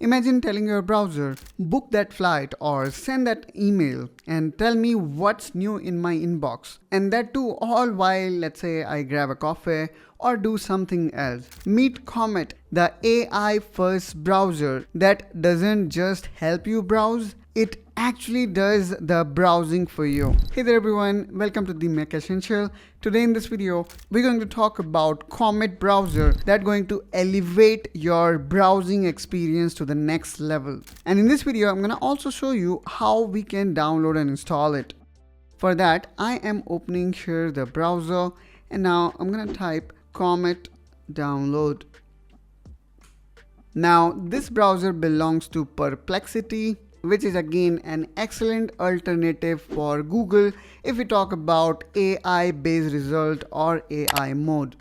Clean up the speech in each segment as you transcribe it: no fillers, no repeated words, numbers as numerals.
Imagine telling your browser, book that flight or send that email and tell me what's new in my inbox. And that too all while, let's say, I grab a coffee or do something else. Meet Comet, the AI first browser that doesn't just help you browse, it actually does the browsing for you. Hey there everyone, welcome to the Mac Essential. Today in this video, we're going to talk about Comet browser that's going to elevate your browsing experience to the next level. And in this video, I'm going to also show you how we can download and install it. For that, I am opening here the browser and now I'm going to type Comet download. Now this browser belongs to Perplexity, which is again an excellent alternative for Google if we talk about AI based result or AI mode.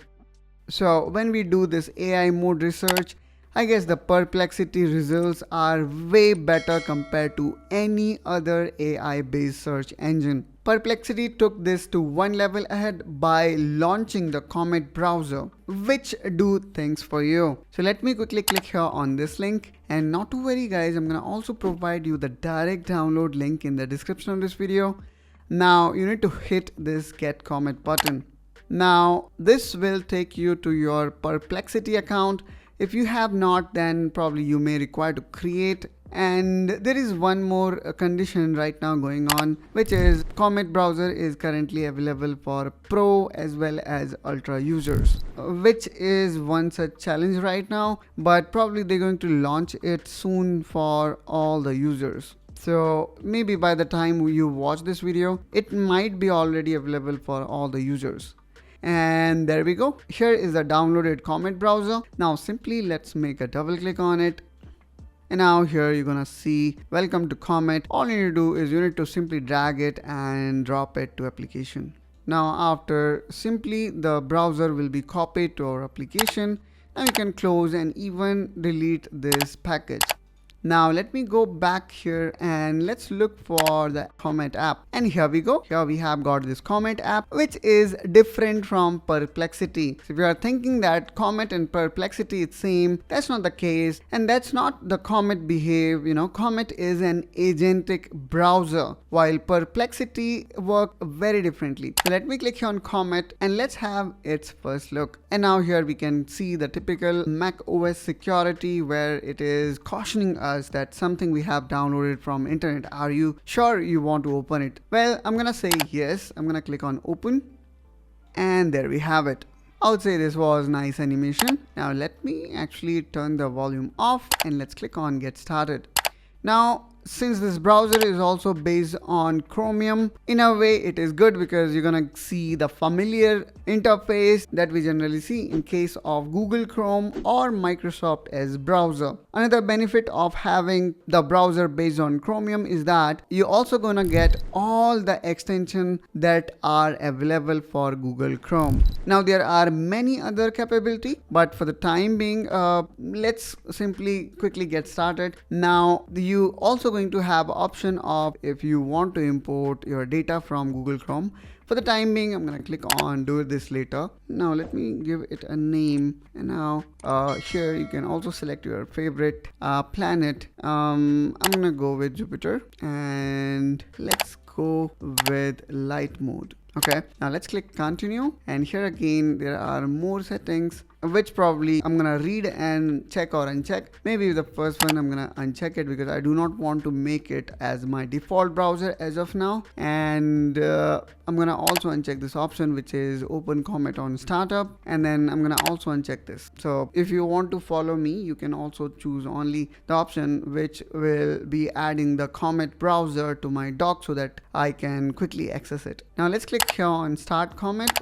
So when we do this AI mode research, I guess the Perplexity results are way better compared to any other AI based search engine. Perplexity took this to one level ahead by launching the Comet browser, which do things for you. So let me quickly click here on this link, and not to worry guys, I'm gonna also provide you the direct download link in the description of this video. Now you need to hit this Get Comet button. Now this will take you to your Perplexity account. If you have not, then probably you may require to create. And there is one more condition right now going on, which is Comet browser is currently available for Pro as well as Ultra users, which is one such challenge right now, but probably they're going to launch it soon for all the users. So maybe by the time you watch this video, it might be already available for all the users. And there we go. Here is the downloaded Comet browser. Now simply let's make a double click on it. And now here you're gonna see welcome to Comet. All you need to do is you need to simply drag it and drop it to application. Now after simply the browser will be copied to our application. Now you can close and even delete this package. Now let me go back here and let's look for the Comet app. And here we go. Here we have got this Comet app, which is different from Perplexity. So if you are thinking that Comet and Perplexity is same, that's not the case. And that's not the Comet behave. You know, Comet is an agentic browser, while Perplexity work very differently. So let me click here on Comet and let's have its first look. And now here we can see the typical Mac OS security where it is cautioning us that something we have downloaded from internet. Are you sure you want to open it? Well, I'm gonna say yes. I'm gonna click on open and there we have it. I would say this was nice animation. Now let me actually turn the volume off and let's click on get started. Now since this browser is also based on Chromium, in a way it is good because you're gonna see the familiar interface that we generally see in case of Google Chrome or Microsoft Edge browser. Another benefit of having the browser based on Chromium is that you're also gonna get all the extensions that are available for Google Chrome. Now there are many other capabilities, but for the time being, let's simply quickly get started. Now you also going to have option of if you want to import your data from Google Chrome. For the time being, I'm gonna click on do this later. Now let me give it a name. And now here you can also select your favorite planet. I'm gonna go with Jupiter and let's go with light mode. Okay, now let's click continue, and here again there are more settings which probably I'm gonna read and check or uncheck. Maybe the first one I'm gonna uncheck it because I do not want to make it as my default browser as of now. And I'm gonna also uncheck this option which is open Comet on startup, and then I'm gonna also uncheck this. So if you want to follow me, you can also choose only the option which will be adding the Comet browser to my dock so that I can quickly access it. Now let's click here on start Comet.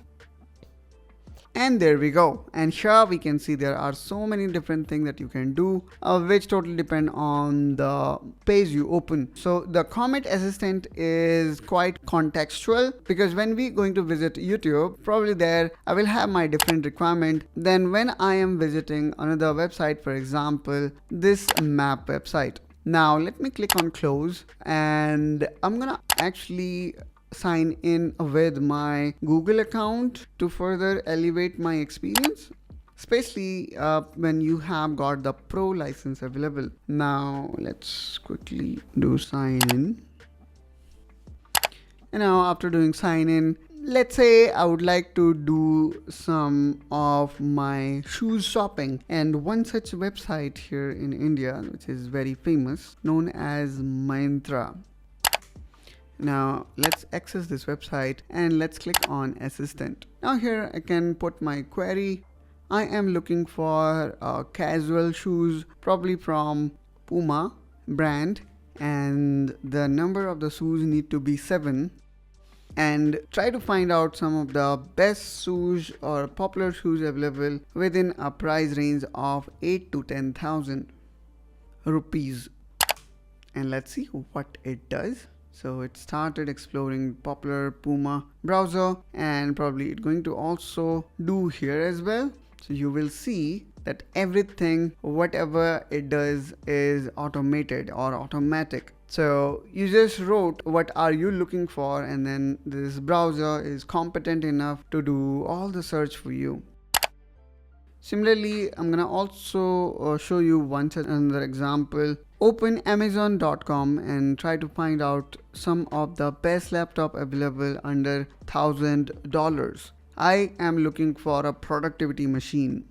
And there we go. And here we can see there are so many different things that you can do, which totally depend on the page you open. So the Comet Assistant is quite contextual because when we going to visit YouTube, probably there I will have my different requirement than when I am visiting another website, for example, this map website. Now let me click on close, and I'm gonna actually sign in with my Google account to further elevate my experience. especially when you have got the pro license available. Now let's quickly do sign in. And now after doing sign in, let's say I would like to do some of my shoes shopping, and one such website here in India which is very famous, known as Myntra. Now let's access this website and let's click on assistant. Now here I can put my query. I am looking for casual shoes, probably from Puma brand, and the number of the shoes need to be 7, and try to find out some of the best shoes or popular shoes available within a price range of 8 to 10,000 rupees. And let's see what it does. So it started exploring popular Puma browser, and probably it's going to also do here as well. So you will see that everything, whatever it does, is automated or automatic. So you just wrote what are you looking for, and then this browser is competent enough to do all the search for you. Similarly, I'm gonna also show you another example. Open Amazon.com and try to find out some of the best laptop available under $1,000. I am looking for a productivity machine.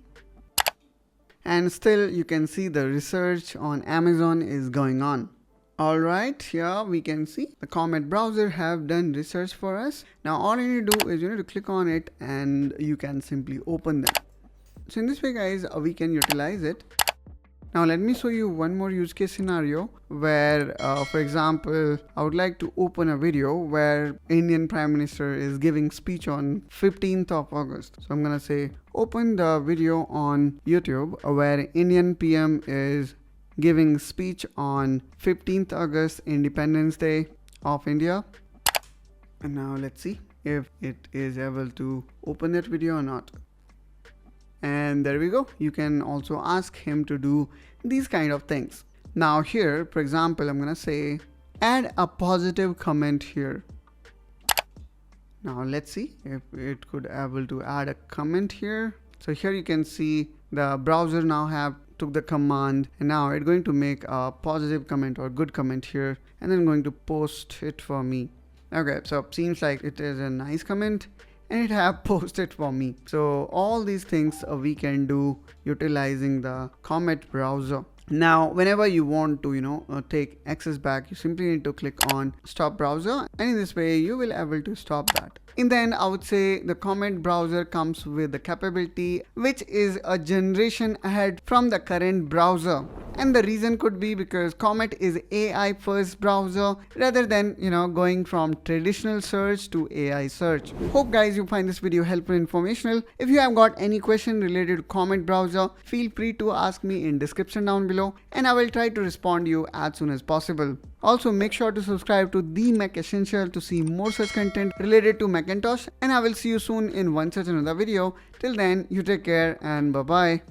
And still you can see the research on Amazon is going on. Alright, here we can see the Comet browser have done research for us. Now all you need to do is you need to click on it and you can simply open them. So in this way guys, we can utilize it. Now let me show you one more use case scenario where for example, I would like to open a video where Indian Prime Minister is giving speech on 15th of August. So I'm gonna say open the video on YouTube where Indian PM is giving speech on 15th August, Independence Day of India. And now let's see if it is able to open that video or not. And there we go. You can also ask him to do these kind of things. Now here, for example, I'm gonna say add a positive comment here. Now let's see if it could able to add a comment here. So here you can see the browser now have took the command, and now it's going to make a positive comment or good comment here, and then going to post it for me. Okay, so seems like it is a nice comment and it have posted for me. So all these things we can do utilizing the Comet browser. Now whenever you want to take access back, you simply need to click on stop browser, and in this way you will able to stop that. In the end, I would say the Comet browser comes with the capability which is a generation ahead from the current browser. And the reason could be because Comet is AI first browser rather than going from traditional search to AI search. Hope guys you find this video helpful and informational. If you have got any question related to Comet browser, feel free to ask me in description down below, and I will try to respond to you as soon as possible. Also make sure to subscribe to The Mac Essential to see more such content related to Macintosh, and I will see you soon in one such another video. Till then, you take care and bye bye.